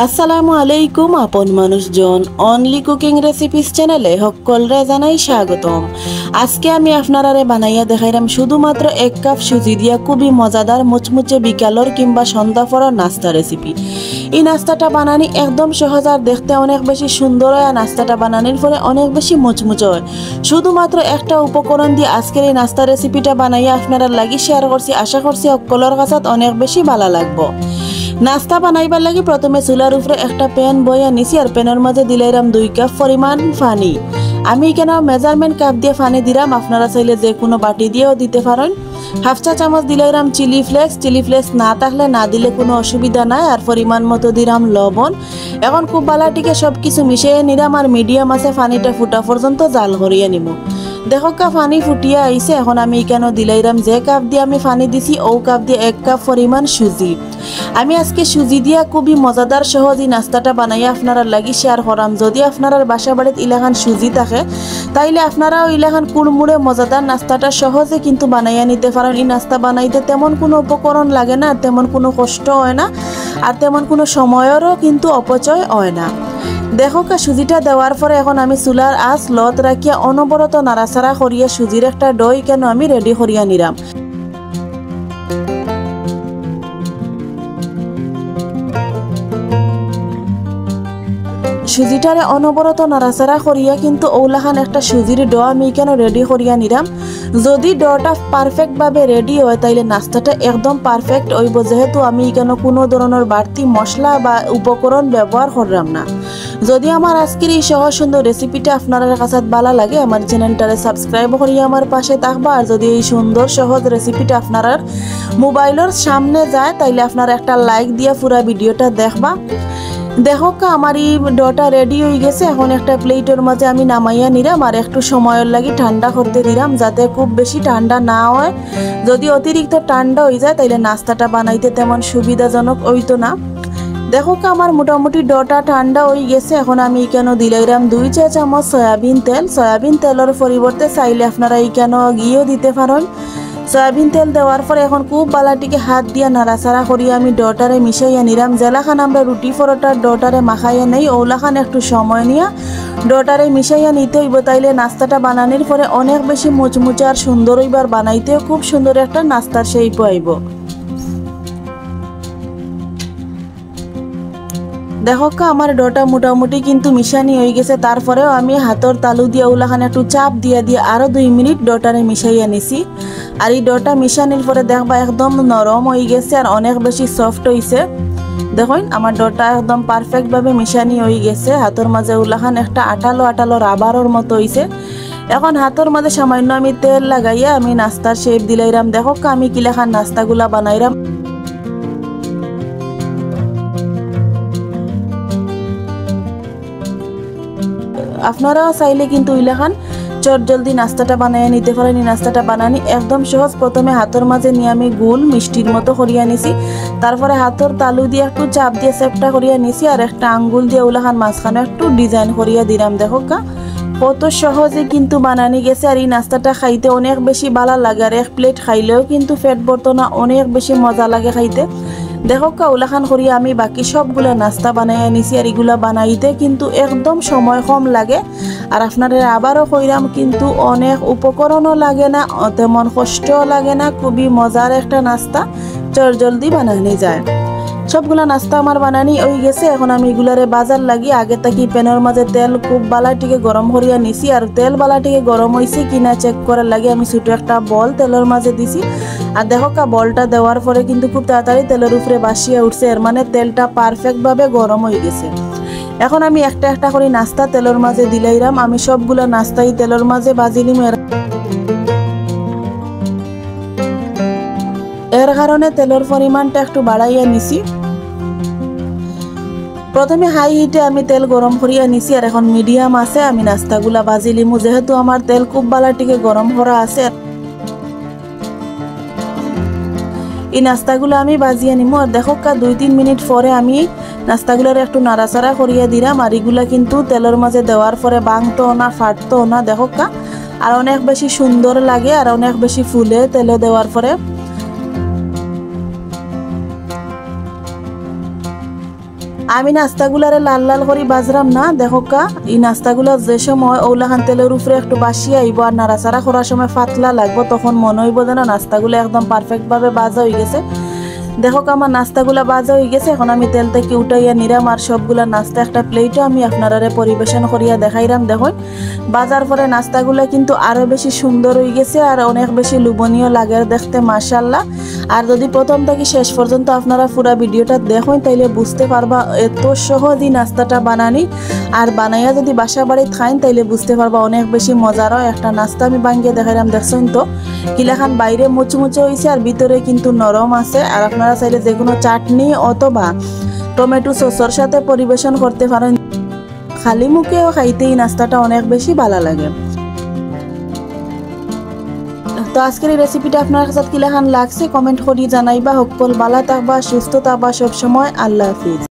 আসসালামু আলাইকুম আপন মানুষজন অনলি কুকিং রেসিপিস চ্যানেলে সকলরে জানাই স্বাগতম। আজকে আমি আপনারারে বানাইয়া দেখাইলাম শুধুমাত্র 1 কাপ সুজি দিয়া খুবই মজাদার মুচমুচে বিকালর কিংবা সন্ধ্যাফড়র নাস্তা রেসিপি। এই নাস্তাটা বানানি একদম সহজ আর দেখতে অনেক বেশি সুন্দর হয়। নাস্তাটা বানানোর পরে অনেক বেশি মুচমুচে হয়। শুধুমাত্র একটা উপকরণ দিয়ে আজকের এই নাস্তা রেসিপিটা বানাইয়া আপনারা লাগি শেয়ার করছি। আশা করছি সকলের কাছে অনেক বেশি ভালো লাগবে। নাস্তা বানাইবার লাগি প্রথমে চুলার উপরে একটা প্যান বইয়া নিছি আর প্যানের মাঝে দিলাম 2 কাপ পরিমাণ পানি। আমি এখানে মেজারমেন্ট কাপ দিয়ে পানি দিলাম, আপনারা চাইলে যে কোনো বাটি দিয়েও দিতে পারেন। হাফ চা চামচ দিলাম চিলি ফ্লেক্স না থাকলে না দিলে কোনো অসুবিধা নাই। আর পরিমাণ মতো দিলাম লবণ। এখন খুব বালাটিকে সব কিছু মিশিয়ে নিলাম আর মিডিয়াম আছে পানিটা ফুটা পর্যন্ত জাল করিয়ে নিব। দেখো পানি ফুটিয়া আইছে। এখন আমি এখানে দিলাম যে কাপ দিয়ে আমি পানি দিছি ও কাপ দিয়ে 1 কাপ পরিমাণ সুজি। আমি আজকে সুজি দিয়া খুবই মজাদার সহজ এই নাস্তাটা বানাইয়া আপনারা লাগি শেয়ার করাম। যদি আপনারা বাসা বাড়িতে ইলাখান সুজি থাকে তাইলে আপনারাও ইলাখান কুড়মুড়ে মজাদার নাস্তাটা সহজে কিন্তু বানাইয়া নিতে পারেন। এই নাস্তা বানাইতে তেমন কোনো উপকরণ লাগে না, তেমন কোনো কষ্ট হয় না, আর তেমন কোনো সময়েরও কিন্তু অপচয় হয় না। দেখো সুজিটা দেওয়ার পরে এখন আমি চুলার আঁচ লত রাখিয়া অনবরত নাড়াচাড়া করিয়া সুজির একটা দই কেন আমি রেডি করিয়া নিলাম। সুজিটারে অনবরত নাড়াচাড়া করিয়া কিন্তু ওলাখান একটা সুজির ডো আমি কেন রেডি করিয়া নিলাম। যদি ডোটা পারফেক্ট ভাবে রেডি হয় তাইলে নাস্তাটা একদম পারফেক্ট হইব, যেহেতু আমি কেন কোনো ধরনের বাড়তি মশলা বা উপকরণ ব্যবহার করলাম না। যদি আমার আজকের এই সহজ সুন্দর রেসিপিটা আপনাদের কাছে ভালো লাগে আমার চ্যানেলটারে সাবস্ক্রাইব করিয়া আমার পাশে থাকবা। আর যদি এই সুন্দর সহজ রেসিপিটা আপনার মোবাইলের সামনে যায় তাইলে আপনারা একটা লাইক দিয়া পুরো ভিডিওটা দেখবা। দেখো আমার এই ডোটা রেডি হয়ে গেছে। এখন একটা প্লেটের মাঝে আমি নামাইয়া নিলাম আর একটু সময়ের লাগি ঠান্ডা করতে দিলাম, যাতে খুব বেশি ঠান্ডা না হয়। যদি অতিরিক্ত ঠান্ডা হয়ে যায় তাইলে নাস্তাটা বানাইতে তেমন সুবিধাজনক হইতো না। দেখো আমার মোটামুটি ডোটা ঠান্ডা হয়ে গেছে। এখন আমি এখানে দিলাম 2 চা চামচ সয়াবিন তেল। সয়াবিন তেলের পরিবর্তে চাইলে আপনারা এখানে ঘিও দিতে পারেন। সয়াবিন তেল দেওয়ার পরে এখন খুব বালাটিকে হাত দিয়ে নাড়াচাড়া করিয়া আমি ডোটারে মিশাইয়া নিলাম। জেলাখান আমরা রুটি পরোটার ডোটারে মাখাইয়া নেই, ওলাখান একটু সময় নিয়ে ডোটারে মিশাইয়া নিতে হইব। তাইলে নাস্তাটা বানানোর পরে অনেক বেশি মুচমুচে আর সুন্দর হইবার, বানাইতেও খুব সুন্দর একটা নাস্তার শেপ হইব। দেখো আমার ডোটা মোটামুটি কিন্তু মিশানি হয়ে গেছে। তারপরেও আমি হাতর তালু দিয়ে ওলাখান একটু চাপ দিয়ে আরো 2 মিনিট ডোটারে মিশাইয়া নিছি। আর এই ডোটা মিশানির পরে দেখবা একদম নরম হয়ে গেছে আর অনেক বেশি সফট হয়েছে। দেখুন আমার ডোটা একদম পারফেক্ট ভাবে মিশানি হয়ে গেছে। হাতের মাঝে ওলাখান একটা আঠালো রাবারের মতো হয়েছে। এখন হাতের মাঝে সামান্য আমি তেল লাগাইয়া আমি নাস্তার শেপ দিলাইরাম। দেখো আমি কিলাখান নাস্তাগুলা বানাইরাম। আপনারাও চাইলে কিন্তু ইলাখান চট জলদি নাস্তাটা বানাইয়া নিতে পারেন। এই নাস্তাটা বানানি একদম সহজ। প্রথমে হাতের মাঝে নিয়ে আমি গোল মিষ্টির মতো করিয়া নিছি। তারপরে হাতের তালু দিয়ে একটু চাপ দিয়ে চেপটা করিয়া নিছি আর একটা আঙ্গুল দিয়ে ওলাখান মাঝখানে একটু ডিজাইন করিয়া দিলাম। দেখো কত সহজে কিন্তু বানানি গেছে। আর এই নাস্তাটা খাইতে অনেক বেশি ভালো লাগে আর 1 প্লেট খাইলেও কিন্তু পেট ভরতো না, অনেক বেশি মজা লাগে খাইতে। দেখো ওলাখান করিয়া আমি বাকি সবগুলা নাস্তা বানাইয়া নিছি। আর এগুলা বানাইতে কিন্তু একদম সময় কম লাগে। আর আপনারা আবারও কইরাম কিন্তু অনেক উপকরণও লাগে না, তেমন কষ্টও লাগে না, খুবই মজার একটা নাস্তা, চট জলদি বানানি যায়। সবগুলা নাস্তা আমার বানানি হয়ে গেছে। এখন আমি এগুলারে বাজার লাগি আগে থাকি প্যানের মাঝে তেল খুব বালাটিকে গরম করিয়া নিছি। আর তেল বালাটিকে গরম হয়েছে কিনা চেক করার লাগে আমি ছোট একটা বল তেলের মাঝে দিছি। আর দেখো বলটা দেওয়ার পরে কিন্তু খুব তাড়াতাড়ি তেলের উপরে বাসিয়া উঠছে, এর মানে তেলটা পারফেক্ট ভাবে গরম হয়ে গেছে। এখন আমি একটা একটা করে নাস্তা তেলের মাঝে দিলাইরাম। আমি সবগুলা নাস্তাই তেলের মাঝে বাজিলিম, এর কারণে তেলের পরিমাণটা একটু বাড়াইয়া নিছি। প্রথমে হাই হিটে আমি তেল গরম করিয়া নিছি আর এখন মিডিয়াম আছে আমি নাস্তাগুলা বাজিলিমু, যেহেতু আমার তেল খুব বালাটিকে গরম করা আছে। এই নাস্তাগুলো আমি বাজিয়ে নিমু। আর দেখো 2-3 মিনিট পরে আমি নাস্তাগুলোর একটু নাড়াচাড়া করিয়া দিলাম। আর এগুলা কিন্তু তেলের মাঝে দেওয়ার পরে ভাঙতো না, ফাটতো না। দেখো আর অনেক বেশি সুন্দর লাগে আর অনেক বেশি ফুলে তেলে দেওয়ার পরে। আমি নাস্তাগুলারে লাল লাল করে বাজরাম না, দেখো কা এই নাস্তাগুলো যে সময় ওলাখান তেলের উপরে একটু বাসি আইব আর নাড়াচাড়া করার সময় পাতলা লাগবো, তখন মনে হইব যেন নাস্তাগুলো একদম পারফেক্টভাবে বাজা হয়ে গেছে। দেখো আমার নাস্তাগুলা বাজা হয়ে গেছে। এখন আমি তেল থেকে উঠাইয়া নিরাম আর সবগুলা নাস্তা একটা প্লেটে আমি আপনারা পরিবেশন করিয়া দেখাইলাম। দেখুন বাজার পরে নাস্তাগুলা কিন্তু আরো বেশি সুন্দর হয়ে গেছে আর অনেক বেশি লোভনীয় লাগে দেখতে, মাশাআল্লাহ। আর যদি প্রথম থেকে শেষ পর্যন্ত আপনারা পুরো ভিডিওটা দেখুন তাইলে বুঝতে পারবা এত সহজই নাস্তাটা বানানি, আর বানাইয়া যদি বাসা বাড়ি খাইন তাইলে বুঝতে পারবা অনেক বেশি মজার একটা নাস্তা আমি বানিয়ে দেখাইলাম। দেখছেন তো কিলাখান বাইরে মুচমুচে হয়েছে আর ভিতরে কিন্তু নরম আছে। আর আপনারা চাইলে যে কোনো চাটনি অথবা টমেটো সসের সাথে পরিবেশন করতে পারেন, খালি মুখেও খাইতে এই নাস্তাটা অনেক বেশি ভালো লাগে। তো আজকের এই রেসিপিটা আপনার কাছে কিলাখান লাগছে কমেন্ট করি জানাইবা। সকল ভালো থাকবা, সুস্থ থাকবা সব সময়। আল্লাহ হাফিজ।